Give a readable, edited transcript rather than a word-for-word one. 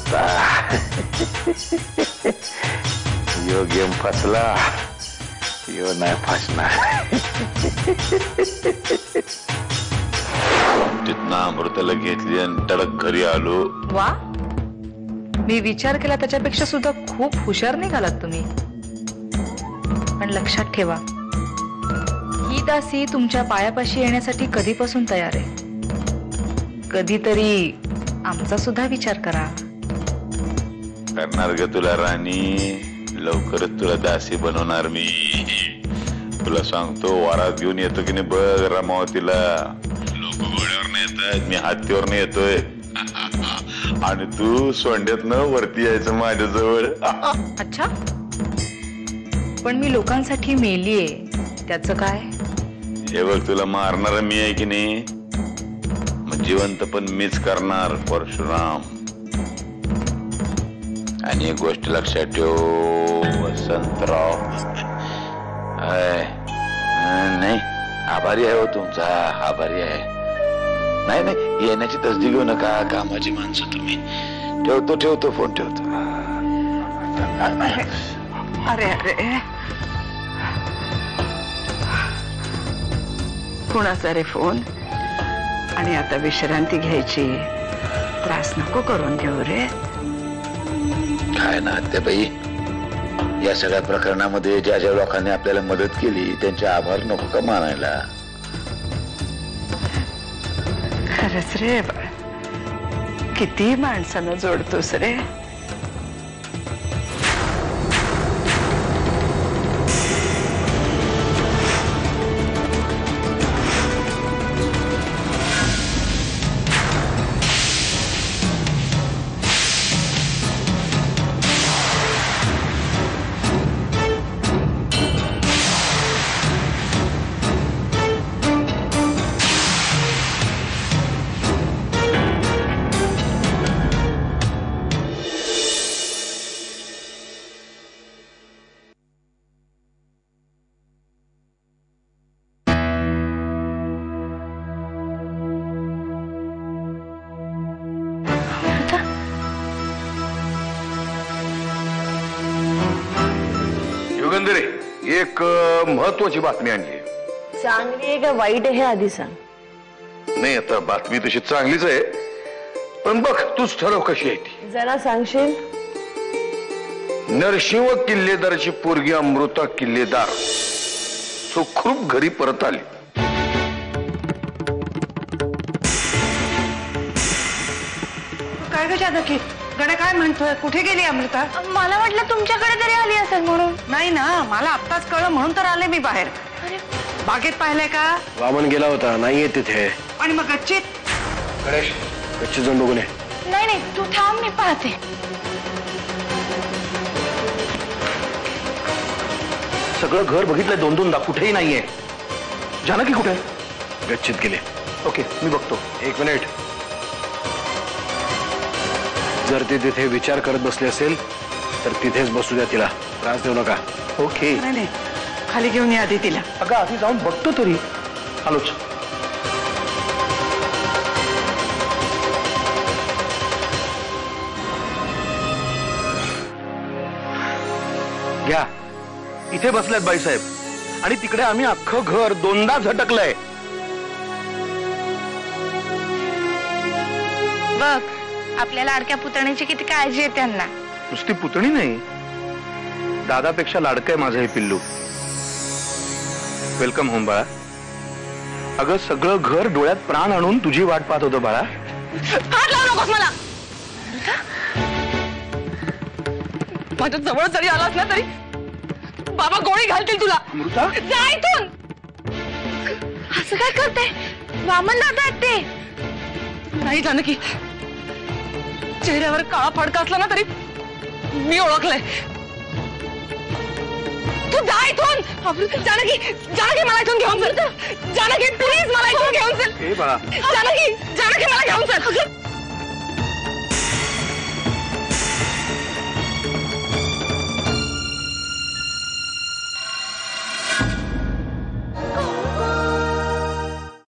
अमृता यो game फसला यो नाही फसणार. तिथनं अमृताला घेतली आणि तडक घरी आलो. वा, मी विचार केला त्याच्यापेक्षा सुद्धा खूप हुशार निघालात तुम्ही. पण लक्षात ठेवा, ही दासी तुमच्या पायापाशी येण्यासाठी कधीपासून तयार आहे. कधीतरी आमचा सुद्धा विचार करा. करणार ग तुला राणी, लवकरच तुला दासी बनवणार मी. तुला सांगतो, वारात घेऊन येतो की नाही बघ रमावतीला. लोक घोड्यावर नाही येतात, मी हत्तीवर नाही येतोय. आणि तू सोंड्यातनं वरती यायचं माझ्याजवळ. अच्छा, पण मी लोकांसाठी मेलीये, त्याचं काय? हे बघ, तुला मारणार मी आहे की नाही, मग जिवंत पण मीच करणार परशुराम. आणि एक गोष्ट लक्षात ठेव वसंतराव, नाही आभारी आहे हो तुमचा, आभारी आहे. नाही नाही, येण्याची तसदी घेऊ नका, कामाची माणसं तुम्ही. ठेवतो फोन ठेवतो. अरे अरे, कुणाचा रे फोन? आणि आता विश्रांती घ्यायची, त्रास नको करून घेऊ रे. काय ना आत्याबाई, या सगळ्या प्रकरणामध्ये ज्या ज्या लोकांनी आपल्याला मदत केली त्यांचे आभार नको का मानायला? खरंच रे बाळ, किती माणसानं जोडतोस रे. एक महत्वाची बातमी आणली. चांगली आहे का वाईट आहे हे आधी सांग. नाही, आता बातमी तशी चांगलीच आहे, पण बघ तूच ठरव कशी आहे ती. जरा सांगशील? नरशिंह किल्लेदारची पोरगी अमृता किल्लेदार सुखरूप घरी परत आली. काय ग जानकी, गड्या काय म्हणतोय? कुठे गेली अमृता? मला वाटलं तुमच्याकडे तरी आली असेल म्हणून. नाही ना, मला आत्ताच कळलं म्हणून तर आले मी बाहेर. बागेत पाहिलंय का? वामन गेला होता, नाहीये तिथे. आणि मग गच्चीत? गणेश, गच्चीत जाऊन बघून ये. नाही नाही, तू थांब, मी पाहते. सगळं घर बघितलंय दोन-दोनदा, कुठेही नाहीये. जानकी कुठे? गच्चीत गेले. ओके, मी बघतो. एक मिनिट. जर ती तिथे विचार करत बसली असेल तर तिथेच बसू द्या, तिला त्रास देऊ नका. ओके? नाही, खाली घेऊन या आधी तिला. अगं आधी जाऊन बघतो तरी. आलोच. घ्या, इथे बसल्यात बाईसाहेब, आणि तिकडे आम्ही अख्खं घर दोनदा झटकलंय. बघ, आपल्या लाडक्या पुतणीची किती काळजी आहे त्यांना. नुसती पुतणी नाही, दादापेक्षा लाडकं आहे माझं हे पिल्लू. वेलकम होम बाळा. अगं सगळं घर डोळ्यात प्राण आणून तुझी वाट पाहत होतं बाळा. हात लावू नकोस मला. माझ्या जवळ जरी आलास ना तरी बाबा गोळी घालतील तुला. अमृता, जा इथून. असं काय करते? वामन दादा आहेत ते. नाही जानकी, चेहऱ्यावर काळा फडका असला ना तरी मी ओळखलंय. तू जा इथून. जानकी, जानकी मला इथून घेऊन चल. जानकी प्लीज मला इथून घेऊन चल. ए बाळा, जानकी, जानकी मला घेऊन चल.